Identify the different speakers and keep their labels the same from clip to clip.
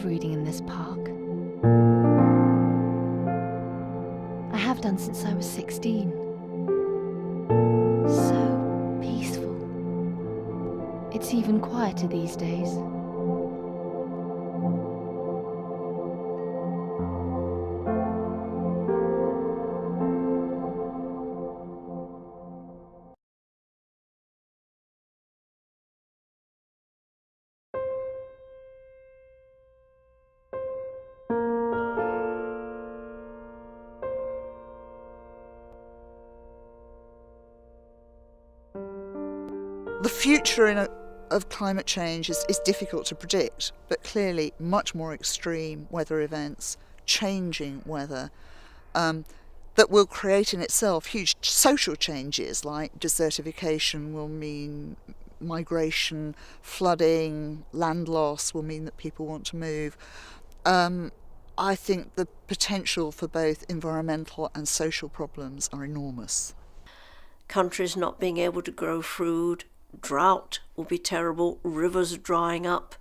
Speaker 1: love reading in this park. I have done since I was 16. So peaceful. It's even quieter these days.
Speaker 2: The future of climate change is difficult to predict, but clearly much more extreme weather events, changing weather, that will create in itself huge social changes, like desertification will mean migration, flooding, land loss will mean that people want to move. I think the potential for both environmental and social problems are enormous.
Speaker 3: Countries not being able to grow food, drought will be terrible, rivers drying up,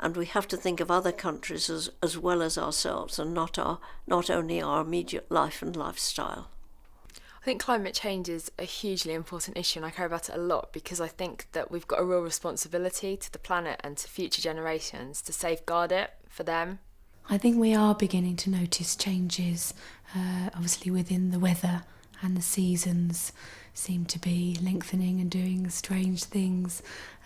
Speaker 3: and we have to think of other countries as well as ourselves, and not only our immediate life and lifestyle.
Speaker 4: I think climate change is a hugely important issue, and I care about it a lot because I think that we've got a real responsibility to the planet and to future generations to safeguard it for them.
Speaker 5: I think we are beginning to notice changes, obviously within the weather, and the seasons seem to be lengthening and doing strange things.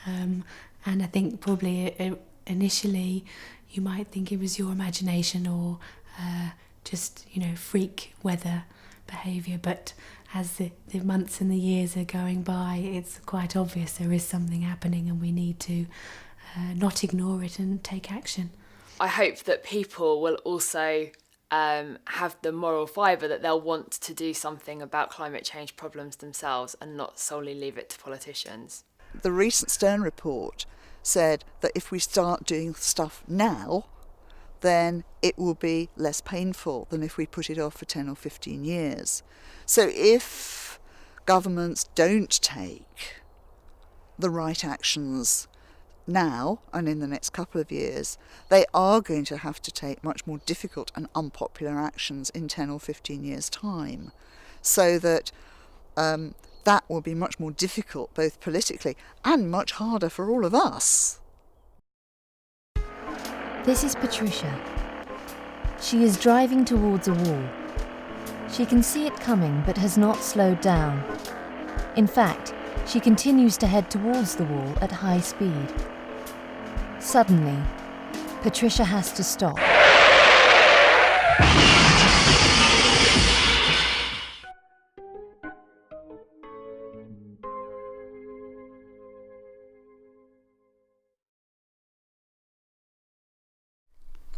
Speaker 5: And I think probably initially you might think it was your imagination or just, freak weather behaviour. But as the months and the years are going by, it's quite obvious there is something happening and we need to not ignore it and take action.
Speaker 4: I hope that people will also have the moral fibre that they'll want to do something about climate change problems themselves and not solely leave it to politicians.
Speaker 2: The recent Stern report said that if we start doing stuff now, then it will be less painful than if we put it off for 10 or 15 years. So if governments don't take the right actions now and in the next couple of years, they are going to have to take much more difficult and unpopular actions in 10 or 15 years' time, so that that will be much more difficult both politically and much harder for all of us.
Speaker 1: This is Patricia. She is driving towards a wall. She can see it coming but has not slowed down. In fact, she continues to head towards the wall at high speed. Suddenly, Patricia has to stop.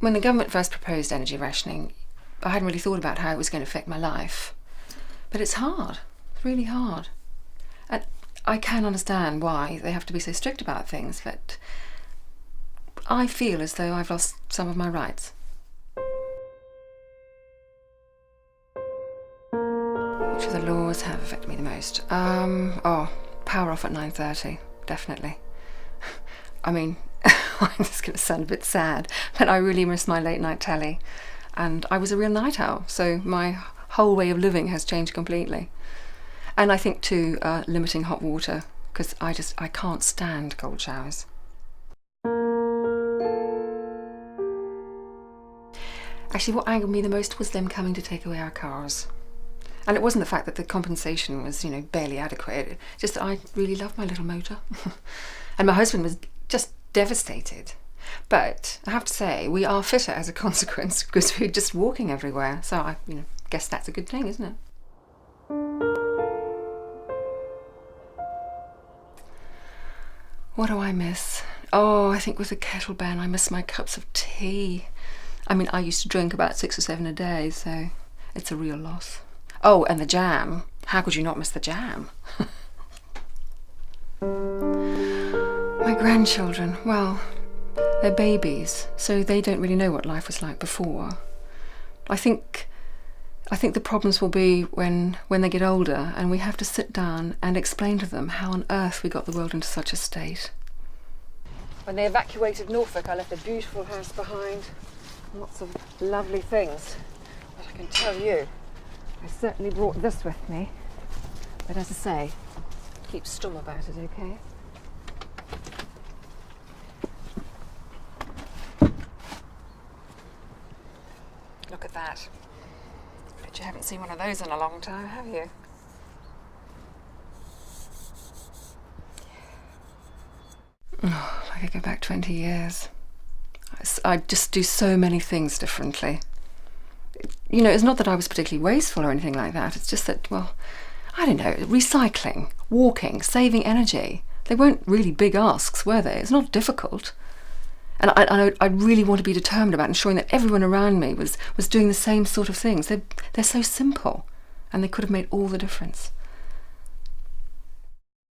Speaker 6: When the government first proposed energy rationing, I hadn't really thought about how it was going to affect my life. But it's hard, it's really hard. And I can understand why they have to be so strict about things, but I feel as though I've lost some of my rights. Which of the laws have affected me the most? Power off at 9:30, definitely. I mean, this is going to sound a bit sad, but I really miss my late night telly. And I was a real night owl, so my whole way of living has changed completely. And I think too, limiting hot water, because I can't stand cold showers. Actually, what angered me the most was them coming to take away our cars. And it wasn't the fact that the compensation was, barely adequate. Just that I really love my little motor. And my husband was just devastated. But I have to say, we are fitter as a consequence because we're just walking everywhere. So I guess that's a good thing, isn't it? What do I miss? Oh, I think with the kettle ban, I miss my cups of tea. I mean, I used to drink about 6 or 7 a day, so it's a real loss. Oh, and the jam. How could you not miss the jam? My grandchildren, well, they're babies, so they don't really know what life was like before. I think the problems will be when they get older and we have to sit down and explain to them how on earth we got the world into such a state. When they evacuated Norfolk, I left a beautiful house behind. Lots of lovely things. But I can tell you, I certainly brought this with me. But as I say, keep stum about it, okay? Look at that. Bet you haven't seen one of those in a long time, have you? Oh, if I could go back 20 years. I'd just do so many things differently. You know, it's not that I was particularly wasteful or anything like that. It's just that, well, I don't know, recycling, walking, saving energy. They weren't really big asks, were they? It's not difficult. And I really want to be determined about ensuring that everyone around me was doing the same sort of things. They're so simple, and they could have made all the difference.